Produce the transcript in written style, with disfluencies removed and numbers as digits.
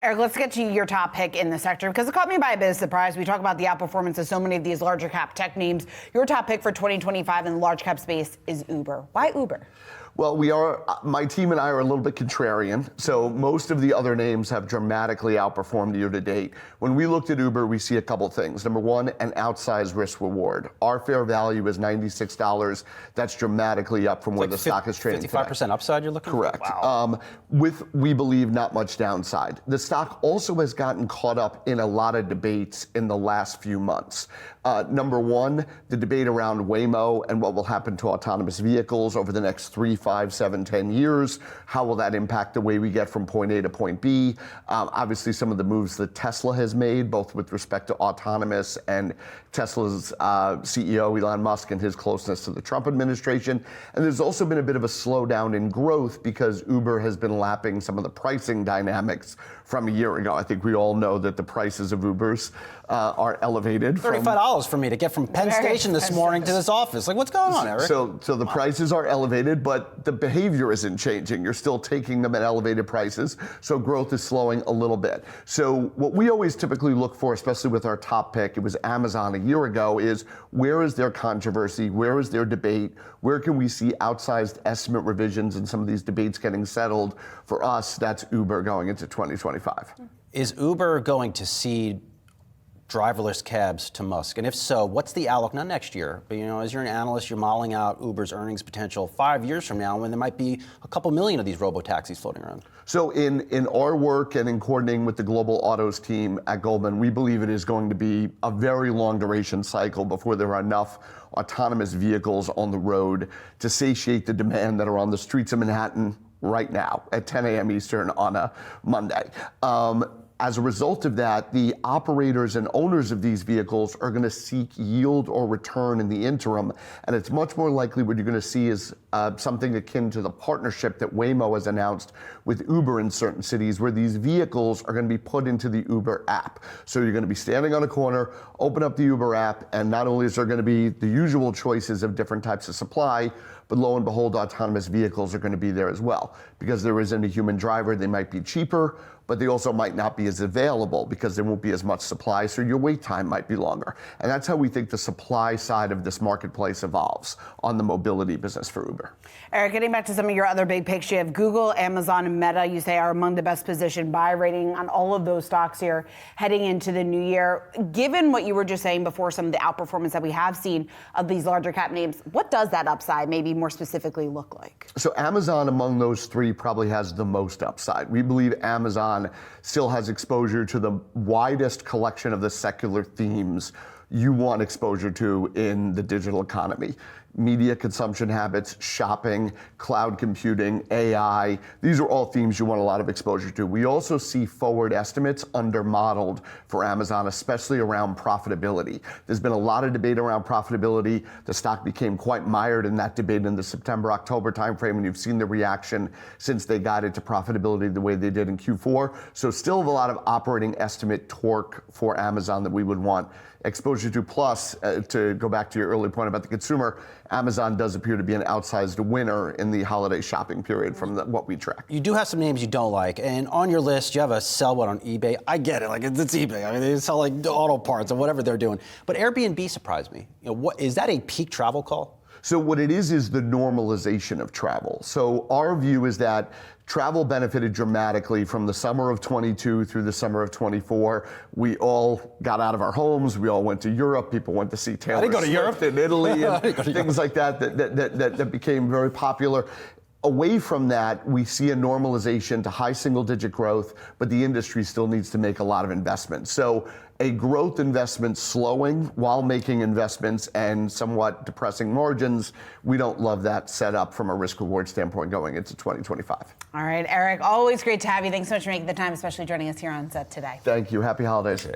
Eric, let's get to your top pick in the sector because it caught me by a bit of surprise. We talk about the outperformance of so many of these larger cap tech names. Your top pick for 2025 in the large cap space is Uber. Why Uber? Well, my team and I are a little bit contrarian. So most of the other names have dramatically outperformed year to date. When we looked at Uber, we see a couple things. Number one, an outsized risk reward. Our fair value is $96. That's dramatically up from where the stock is trading 55% today. upside you're looking Correct. for? Wow. With, we believe, not much downside. The stock also has gotten caught up in a lot of debates in the last few months. Number one, the debate around Waymo and what will happen to autonomous vehicles over the next 3, 5, 7, 10 years. How will that impact the way we get from point A to point B? Obviously, some of the moves that Tesla has made, both with respect to autonomous and Tesla's CEO, Elon Musk, and his closeness to the Trump administration. And there's also been a bit of a slowdown in growth because Uber has been lapping some of the pricing dynamics from a year ago. I think we all know that the prices of Ubers are elevated. $35 for me to get from Penn Station this morning to this office. Like, what's going on, Eric? So the prices are elevated, but the behavior isn't changing. You're still taking them at elevated prices, so growth is slowing a little bit. So what we always typically look for, especially with our top pick, it was Amazon a year ago, is where is their controversy? Where is their debate? Where can we see outsized estimate revisions and some of these debates getting settled? For us, that's Uber going into 2025. Is Uber going to cede driverless cabs to Musk? And if so, what's the outlook? Not next year, but as you're an analyst, you're modeling out Uber's earnings potential 5 years from now when there might be a couple million of these robo-taxis floating around. So in our work and in coordinating with the global autos team at Goldman, we believe it is going to be a very long duration cycle before there are enough autonomous vehicles on the road to satiate the demand that are on the streets of Manhattan right now at 10 a.m. Eastern on a Monday. As a result of that, the operators and owners of these vehicles are going to seek yield or return in the interim, and it's much more likely what you're going to see is something akin to the partnership that Waymo has announced with Uber in certain cities, where these vehicles are going to be put into the Uber app. So you're going to be standing on a corner, open up the Uber app, and not only is there going to be the usual choices of different types of supply, but lo and behold, autonomous vehicles are going to be there as well. Because there isn't a human driver, they might be cheaper, but they also might not be as available because there won't be as much supply, so your wait time might be longer. And that's how we think the supply side of this marketplace evolves on the mobility business for Uber. Eric, getting back to some of your other big picks, you have Google, Amazon, and Meta, you say are among the best positioned buy rating on all of those stocks here heading into the new year. Given what you were just saying before, some of the outperformance that we have seen of these larger cap names, what does that upside maybe more specifically look like? So Amazon among those three probably has the most upside. We believe Amazon still has exposure to the widest collection of the secular themes you want exposure to in the digital economy. Media consumption habits, shopping, cloud computing, AI. These are all themes you want a lot of exposure to. We also see forward estimates under-modeled for Amazon, especially around profitability. There's been a lot of debate around profitability. The stock became quite mired in that debate in the September-October timeframe, and you've seen the reaction since they guided to profitability the way they did in Q4. So still a lot of operating estimate torque for Amazon that we would want exposure to. Plus, to go back to your earlier point about the consumer, Amazon does appear to be an outsized winner in the holiday shopping period from what we track. You do have some names you don't like, and on your list, you have a sell what on eBay. I get it, like it's eBay. I mean, they sell like auto parts or whatever they're doing. But Airbnb surprised me. What is that a peak travel call? So what it is the normalization of travel. So our view is that travel benefited dramatically from the summer of 22 through the summer of 24. We all got out of our homes. We all went to Europe. People went to see Taylor Swift in Italy and things like that became very popular. Away from that, we see a normalization to high single-digit growth, but the industry still needs to make a lot of investments. So a growth investment slowing while making investments and somewhat depressing margins, we don't love that setup from a risk-reward standpoint going into 2025. All right, Eric, always great to have you. Thanks so much for making the time, especially joining us here on set today. Thank you. Happy holidays.